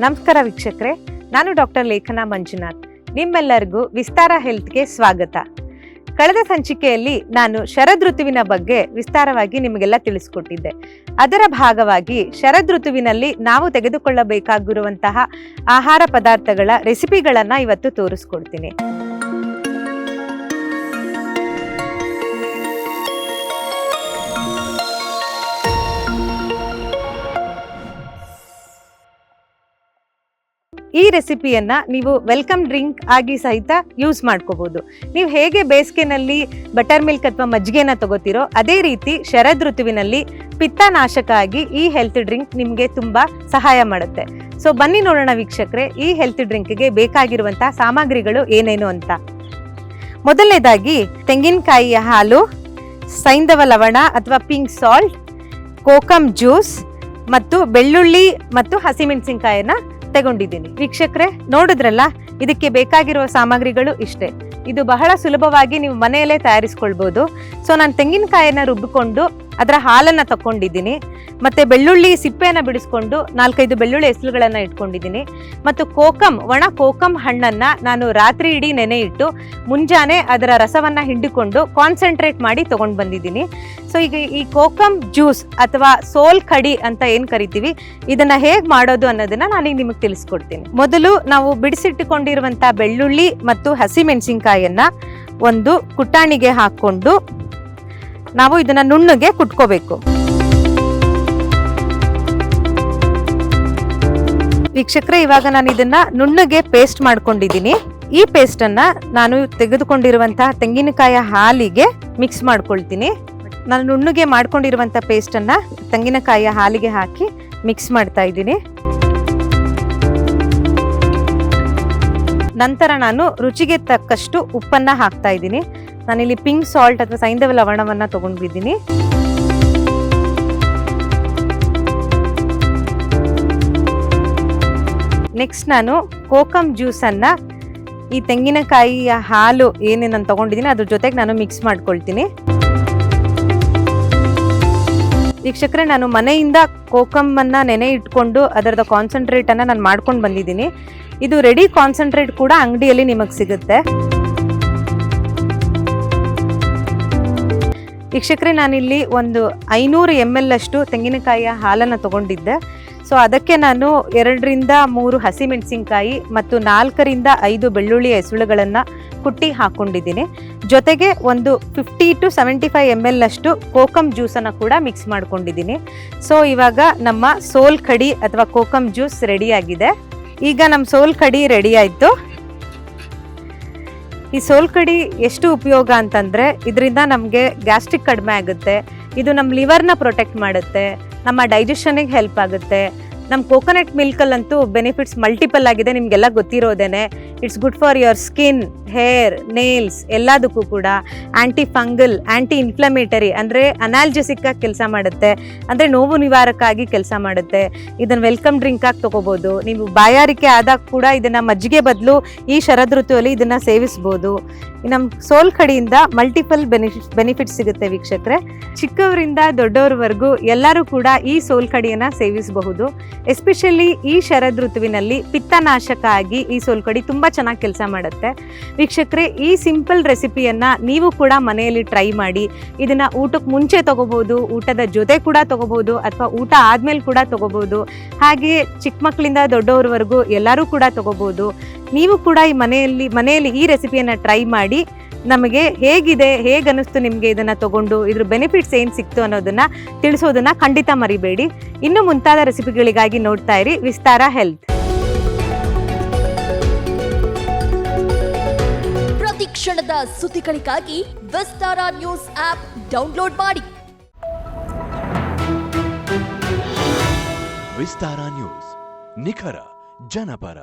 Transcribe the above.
ನಮಸ್ಕಾರ ವೀಕ್ಷಕರೇ, ನಾನು ಡಾಕ್ಟರ್ ಲೇಖನಾ ಮಂಜುನಾಥ್. ನಿಮ್ಮೆಲ್ಲರಿಗೂ ವಿಸ್ತಾರ ಹೆಲ್ತ್ಗೆ ಸ್ವಾಗತ. ಕಳೆದ ಸಂಚಿಕೆಯಲ್ಲಿ ನಾನು ಶರದೃತುವಿನ ಬಗ್ಗೆ ವಿಸ್ತಾರವಾಗಿ ನಿಮಗೆಲ್ಲ ತಿಳಿಸ್ಕೊಟ್ಟಿದ್ದೆ. ಅದರ ಭಾಗವಾಗಿ ಶರದೃತುವಿನಲ್ಲಿ ನಾವು ತೆಗೆದುಕೊಳ್ಳಬೇಕಾಗಿರುವಂತಹ ಆಹಾರ ಪದಾರ್ಥಗಳ ರೆಸಿಪಿಗಳನ್ನು ಇವತ್ತು ತೋರಿಸ್ಕೊಡ್ತೀನಿ. ಈ ರೆಸಿಪಿಯನ್ನ ನೀವು ವೆಲ್ಕಮ್ ಡ್ರಿಂಕ್ ಆಗಿ ಸಹಿತ ಯೂಸ್ ಮಾಡ್ಕೋಬಹುದು. ನೀವು ಹೇಗೆ ಬೇಸಿಗೆನಲ್ಲಿ ಬಟರ್ ಮಿಲ್ಕ್ ಅಥವಾ ಮಜ್ಜಿಗೆನ ತಗೋತಿರೋ ಅದೇ ರೀತಿ ಶರದೃತುವಿನಲ್ಲಿ ಪಿತ್ತನಾಶಕ ಆಗಿ ಈ ಹೆಲ್ತ್ ಡ್ರಿಂಕ್ ನಿಮಗೆ ತುಂಬಾ ಸಹಾಯ ಮಾಡುತ್ತೆ. ಸೊ ಬನ್ನಿ ನೋಡೋಣ ವೀಕ್ಷಕರೇ, ಈ ಹೆಲ್ತ್ ಡ್ರಿಂಕ್ಗೆ ಬೇಕಾಗಿರುವಂತಹ ಸಾಮಗ್ರಿಗಳು ಏನೇನು ಅಂತ. ಮೊದಲನೇದಾಗಿ ತೆಂಗಿನಕಾಯಿಯ ಹಾಲು, ಸೈಂಧವ ಲವಣ ಅಥವಾ ಪಿಂಕ್ ಸಾಲ್ಟ್, ಕೋಕಮ್ ಜ್ಯೂಸ್ ಮತ್ತು ಬೆಳ್ಳುಳ್ಳಿ ಮತ್ತು ಹಸಿಮೆಣಸಿನಕಾಯಿನ ತಗೊಂಡಿದ್ದೀನಿ. ವೀಕ್ಷಕರೇ ನೋಡಿದ್ರಲ್ಲ, ಇದಕ್ಕೆ ಬೇಕಾಗಿರುವ ಸಾಮಗ್ರಿಗಳು ಇಷ್ಟೇ. ಇದು ಬಹಳ ಸುಲಭವಾಗಿ ನೀವು ಮನೆಯಲ್ಲೇ ತಯಾರಿಸ್ಕೊಳ್ಬಹುದು. ಸೊ ನಾನು ತೆಂಗಿನಕಾಯಿನ ರುಬ್ಬಿಕೊಂಡು ಅದರ ಹಾಲನ್ನು ತಗೊಂಡಿದ್ದೀನಿ. ಮತ್ತೆ ಬೆಳ್ಳುಳ್ಳಿ ಸಿಪ್ಪೆಯನ್ನು ಬಿಡಿಸ್ಕೊಂಡು 4-5 ಬೆಳ್ಳುಳ್ಳಿ ಎಸಳುಗಳನ್ನು ಇಟ್ಕೊಂಡಿದ್ದೀನಿ. ಮತ್ತು ಒಣ ಕೋಕಮ್ ಹಣ್ಣನ್ನು ನಾನು ರಾತ್ರಿ ಇಡೀ ನೆನೆ ಇಟ್ಟು ಮುಂಜಾನೆ ಅದರ ರಸವನ್ನು ಹಿಂಡಿಕೊಂಡು ಕಾನ್ಸಂಟ್ರೇಟ್ ಮಾಡಿ ತಗೊಂಡು ಬಂದಿದ್ದೀನಿ. ಸೊ ಈಗ ಈ ಕೋಕಮ್ ಜ್ಯೂಸ್ ಅಥವಾ ಸೋಲ್ ಕಡಿ ಅಂತ ಏನು ಕರಿತೀವಿ, ಇದನ್ನ ಹೇಗೆ ಮಾಡೋದು ಅನ್ನೋದನ್ನ ನಾನೀಗ ನಿಮಗೆ ತಿಳಿಸ್ಕೊಡ್ತೀನಿ. ಮೊದಲು ನಾವು ಬಿಡಿಸಿಟ್ಟುಕೊಂಡಿರುವಂತಹ ಬೆಳ್ಳುಳ್ಳಿ ಮತ್ತು ಹಸಿಮೆಣಸಿನಕಾಯಿಯನ್ನ ಒಂದು ಕುಟ್ಟಾಣಿಗೆ ಹಾಕೊಂಡು ನಾವು ಇದನ್ನ ನುಣ್ಣಗೆ ಕುಟ್ಕೋಬೇಕು. ವೀಕ್ಷಕರೇ, ಇವಾಗ ನಾನು ಇದನ್ನ ನುಣ್ಣಗೆ ಪೇಸ್ಟ್ ಮಾಡ್ಕೊಂಡಿದ್ದೀನಿ. ಈ ಪೇಸ್ಟ್ ಅನ್ನ ನಾನು ತೆಗೆದುಕೊಂಡಿರುವಂತಹ ತೆಂಗಿನಕಾಯಿಯ ಹಾಲಿಗೆ ಮಿಕ್ಸ್ ಮಾಡ್ಕೊಳ್ತೀನಿ. ನಾನು ನುಣ್ಣಗೆ ಮಾಡ್ಕೊಂಡಿರುವಂತಹ ಪೇಸ್ಟ್ ಅನ್ನ ತೆಂಗಿನಕಾಯಿಯ ಹಾಲಿಗೆ ಹಾಕಿ ಮಿಕ್ಸ್ ಮಾಡ್ತಾ ಇದ್ದೀನಿ. ನಂತರ ನಾನು ರುಚಿಗೆ ತಕ್ಕಷ್ಟು ಉಪ್ಪನ್ನ ಹಾಕ್ತಾ ಇದ್ದೀನಿ. ನಾನಿಲ್ಲಿ ಪಿಂಕ್ ಸಾಲ್ಟ್ ಅಥವಾ ಸೈಂಧವ ಲವಣವನ್ನ ತಗೊಂಡಿದ್ದೀನಿ. ನೆಕ್ಸ್ಟ್ ನಾನು ಕೋಕಮ್ ಜ್ಯೂಸ್ ಅನ್ನ ಈ ತೆಂಗಿನಕಾಯಿಯ ಹಾಲು ಏನೇನು ನಾನು ತಗೊಂಡಿದ್ದೀನಿ ಅದ್ರ ಜೊತೆಗೆ ನಾನು ಮಿಕ್ಸ್ ಮಾಡ್ಕೊಳ್ತೀನಿ. ವೀಕ್ಷಕರೇ, ನಾನು ಮನೆಯಿಂದ ಕೋಕಮ್ ಅನ್ನ ನೆನೆ ಇಟ್ಕೊಂಡು ಅದರದ ಕಾನ್ಸಂಟ್ರೇಟ್ ಅನ್ನ ನಾನು ಮಾಡ್ಕೊಂಡು ಬಂದಿದ್ದೀನಿ. ಇದು ರೆಡಿ ಕಾನ್ಸಂಟ್ರೇಟ್ ಕೂಡ ಅಂಗಡಿಯಲ್ಲಿ ನಿಮಗೆ ಸಿಗುತ್ತೆ. ವೀಕ್ಷಕರೇ, ನಾನಿಲ್ಲಿ ಒಂದು 500 ml ಅಷ್ಟು ತೆಂಗಿನಕಾಯಿಯ ಹಾಲನ್ನು ತಗೊಂಡಿದ್ದೆ. ಸೊ ಅದಕ್ಕೆ ನಾನು 2-3 ಹಸಿಮೆಣಸಿನಕಾಯಿ ಮತ್ತು 4-5 ಬೆಳ್ಳುಳ್ಳಿ ಎಸಳುಗಳನ್ನು ಕುಟ್ಟಿ ಹಾಕೊಂಡಿದ್ದೀನಿ. ಜೊತೆಗೆ ಒಂದು 50-75 ml ಅಷ್ಟು ಕೋಕಮ್ ಜ್ಯೂಸನ್ನು ಕೂಡ ಮಿಕ್ಸ್ ಮಾಡ್ಕೊಂಡಿದ್ದೀನಿ. ಸೊ ಇವಾಗ ನಮ್ಮ ಸೋಲ್ ಕಡಿ ಅಥವಾ ಕೋಕಮ್ ಜ್ಯೂಸ್ ರೆಡಿ ಆಗಿದೆ. ಈಗ ನಮ್ಮ ಸೋಲ್ ಕಡಿ ರೆಡಿ ಆಯಿತು. ಈ ಸೋಲ್ ಕಡಿ ಎಷ್ಟು ಉಪಯೋಗ ಅಂತಂದರೆ, ಇದರಿಂದ ನಮಗೆ ಗ್ಯಾಸ್ಟ್ರಿಕ್ ಕಡಿಮೆ ಆಗುತ್ತೆ, ಇದು ನಮ್ಮ ಲಿವರ್ನ ಪ್ರೊಟೆಕ್ಟ್ ಮಾಡುತ್ತೆ, ನಮ್ಮ ಡೈಜೆಷನ್ಗೆ ಹೆಲ್ಪ್ ಆಗುತ್ತೆ. ನಮ್ಮ ಕೋಕೋನಟ್ ಮಿಲ್ಕಲ್ಲಂತೂ ಬೆನಿಫಿಟ್ಸ್ ಮಲ್ಟಿಪಲ್ ಆಗಿದೆ, ನಿಮಗೆಲ್ಲ ಗೊತ್ತಿರೋದೇನೆ. It's good for your skin, hair, nails ಎಲ್ಲದಕ್ಕೂ ಕೂಡ. ಆ್ಯಂಟಿ ಫಂಗಲ್, ಆ್ಯಂಟಿ ಇನ್ಫ್ಲಮೇಟರಿ ಅಂದರೆ ಅನಾಲ್ಜೆಸಿಕ್ ಆಗಿ ಕೆಲಸ ಮಾಡುತ್ತೆ, ಅಂದರೆ ನೋವು ನಿವಾರಕ್ಕಾಗಿ ಕೆಲಸ ಮಾಡುತ್ತೆ. ಇದನ್ನು ವೆಲ್ಕಮ್ ಡ್ರಿಂಕ್ ಆಗಿ ತೊಗೋಬೋದು. ನೀವು ಬಾಯಾರಿಕೆ ಆದಾಗ ಕೂಡ ಇದನ್ನು ಮಜ್ಜಿಗೆ ಬದಲು ಈ ಶರದೃತುವಲ್ಲಿ ಇದನ್ನು ಸೇವಿಸ್ಬೋದು. ನಮ್ಮ ಸೋಲ್ ಕಡಿಯಿಂದ ಮಲ್ಟಿಪಲ್ ಬೆನಿಫಿಟ್ಸ್ ಸಿಗುತ್ತೆ ವೀಕ್ಷಕರೇ. ಚಿಕ್ಕವರಿಂದ ದೊಡ್ಡವರವರೆಗೂ ಎಲ್ಲರೂ ಕೂಡ ಈ ಸೋಲ್ ಕಡಿಯನ್ನು ಸೇವಿಸಬಹುದು. ಎಸ್ಪೆಷಲಿ ಈ ಶರದೃತುವಿನಲ್ಲಿ ಪಿತ್ತನಾಶಕ ಆಗಿ ಈ ಸೋಲ್ ಕಡಿ ತುಂಬ ಚೆನ್ನಾಗಿ ಕೆಲಸ ಮಾಡುತ್ತೆ. ವೀಕ್ಷಕರೇ, ಈ ಸಿಂಪಲ್ ರೆಸಿಪಿಯನ್ನು ನೀವು ಕೂಡ ಮನೆಯಲ್ಲಿ ಟ್ರೈ ಮಾಡಿ. ಇದನ್ನು ಊಟಕ್ಕೆ ಮುಂಚೆ ತಗೋಬೋದು, ಊಟದ ಜೊತೆ ಕೂಡ ತಗೋಬೋದು, ಅಥವಾ ಊಟ ಆದಮೇಲೆ ಕೂಡ ತಗೋಬೋದು. ಹಾಗೆಯೇ ಚಿಕ್ಕ ಮಕ್ಕಳಿಂದ ದೊಡ್ಡವರವರೆಗೂ ಎಲ್ಲರೂ ಕೂಡ ತಗೋಬೋದು. ನೀವು ಕೂಡ ಈ ಮನೆಯಲ್ಲಿ ಈ ರೆಸಿಪಿಯನ್ನು ಟ್ರೈ ಮಾಡಿ ನಮಗೆ ಹೇಗೆ ಅನ್ನಿಸ್ತು ನಿಮಗೆ ಇದನ್ನು ತಗೊಂಡು, ಇದ್ರ ಬೆನಿಫಿಟ್ಸ್ ಏನು ಸಿಕ್ತು ಅನ್ನೋದನ್ನು ತಿಳಿಸೋದನ್ನು ಖಂಡಿತ ಮರಿಬೇಡಿ. ಇನ್ನು ಮುಂತಾದ ರೆಸಿಪಿಗಳಿಗಾಗಿ ನೋಡ್ತಾ ಇರಿ ವಿಸ್ತಾರ ಹೆಲ್ತ್. ಪ್ರತಿ ಕ್ಷಣದ ಸುದ್ದಿಗಳಿಗಾಗಿ ವಿಸ್ತಾರ ನ್ಯೂಸ್ ಆಪ್ ಡೌನ್ಲೋಡ್ ಮಾಡಿ. ವಿಸ್ತಾರ ನ್ಯೂಸ್, ನಿಖರ ಜನಪರ.